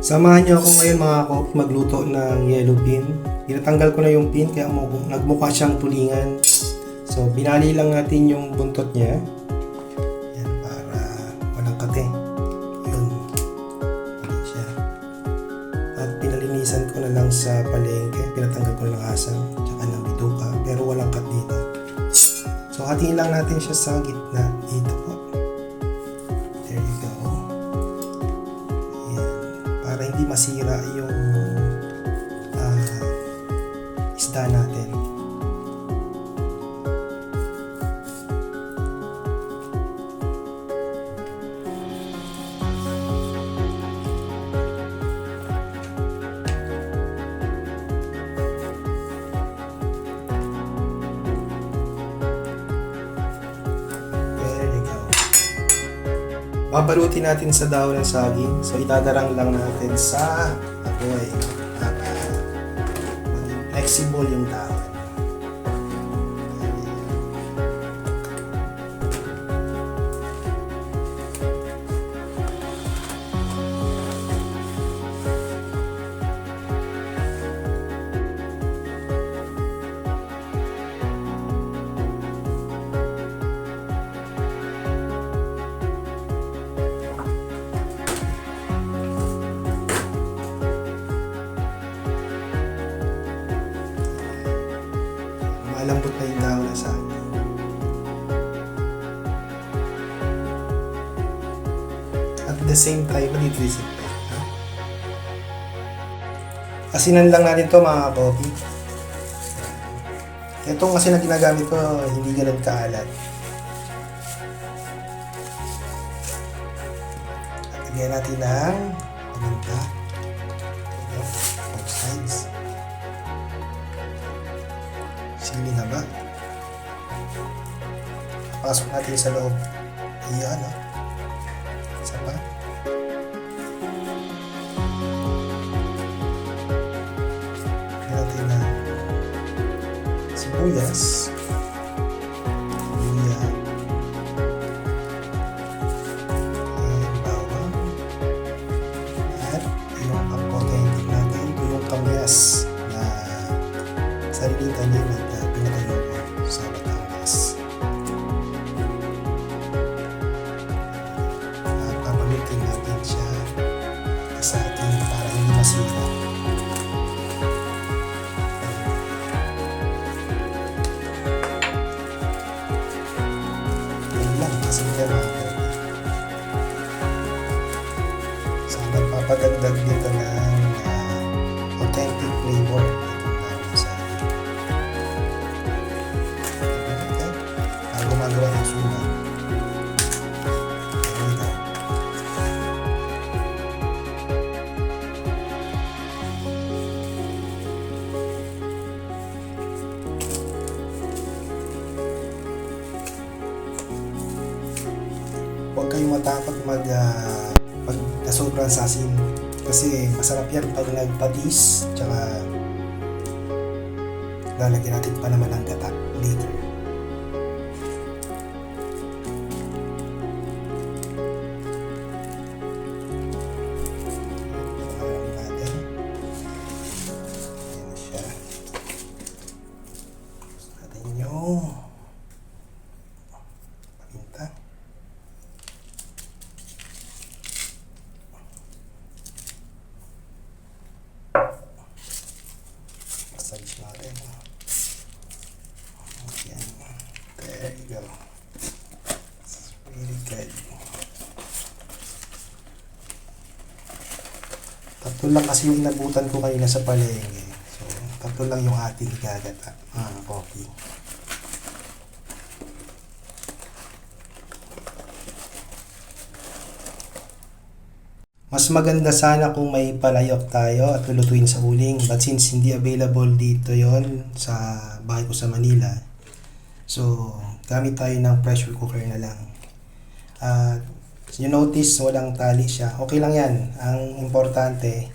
Samahan niyo ako ngayon mga kop magluto ng yellow bean. Tinatanggal ko na yung pin kaya nagmukha siyang tulingan. So binali lang natin yung buntot niya. Yan para walang kate. Yun. Bali siya. At pinalinisan ko na lang sa palengke. Pinatanggal ko na ng asang tsaka ng bituka pero walang kat dito. So hatiin lang natin siya sa gitna dito po. There you go. Para hindi masira yung isda natin. There you go. Babalutin natin sa dahon ng saging. So itadarang lang natin sa apoy para maging flexible yung dahon. Malambot na yung dahon ng saging. At the same time, malitrisit pa. Asinan lang natin to mga kopi. Itong asin na ginagamit ko, hindi ganun kaalat. At lagyan natin ng paminta. Both sides. Sili na ba? Pasok natin sa loob. Ayan, no? Isa pa. Lagyan natin na sibuyas. Luya. And bawang. At yung authentic natin, yung kamyas na sariling tanim at pinatayo ko sa Batangas. At papalutin natin siya sa atin para hindi masira. Yan lang kasi kaya sana papadagdag dito ng authentic flavor. Gumagawa ng suman. Ito. Huwag kayong matakot pag nasobrang sasin. Kasi masarap yan pag nagpatis. Tsaka lalagyan natin pa naman ng gata later. Paminta. Massage natin. Ayan. There you go. It's really good. Tatlo lang kasi yung inabutan ko kanina sa palengke. So, tatlo lang yung ating gagata. Coffee. Mas maganda sana kung may palayok tayo at lulutuin sa uling. But since hindi available dito yon sa bahay ko sa Manila, so gamit tayo ng pressure cooker na lang. You notice walang tali siya. Okay lang yan. Ang importante,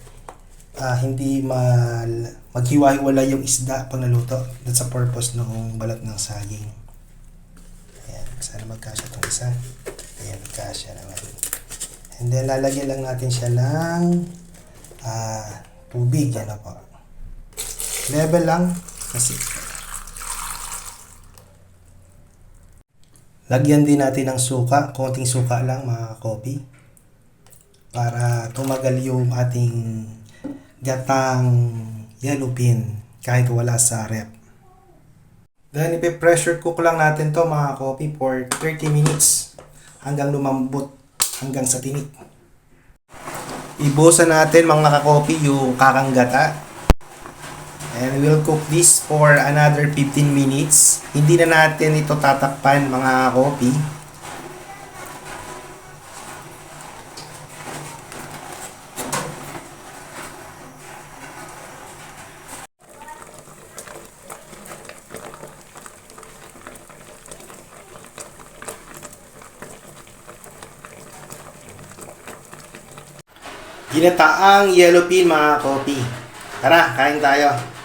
hindi maghiwa-hiwala yung isda pag naluto. That's the purpose ng balat ng saging. Ayan, sana magkasya itong isa. Ayan, magkasya naman. And then lalagyan lang natin siya ng tubig. Yan na po. Level lang kasi. Lagyan din natin ng suka. Konting suka lang mga ka-coffee. Para tumagal yung ating gatang yellow bean kahit wala sa rep. Then ipe-pressure cook lang natin to mga ka-coffee for 30 minutes hanggang lumambot hanggang sa tinik. Ibusan natin mga ka-coffee yung kakang gata. And we'll cook this for another 15 minutes. Hindi na natin ito tatakpan mga ka-coffee. Ginataang yellow bean mga ka-coffee. Tara, kain tayo.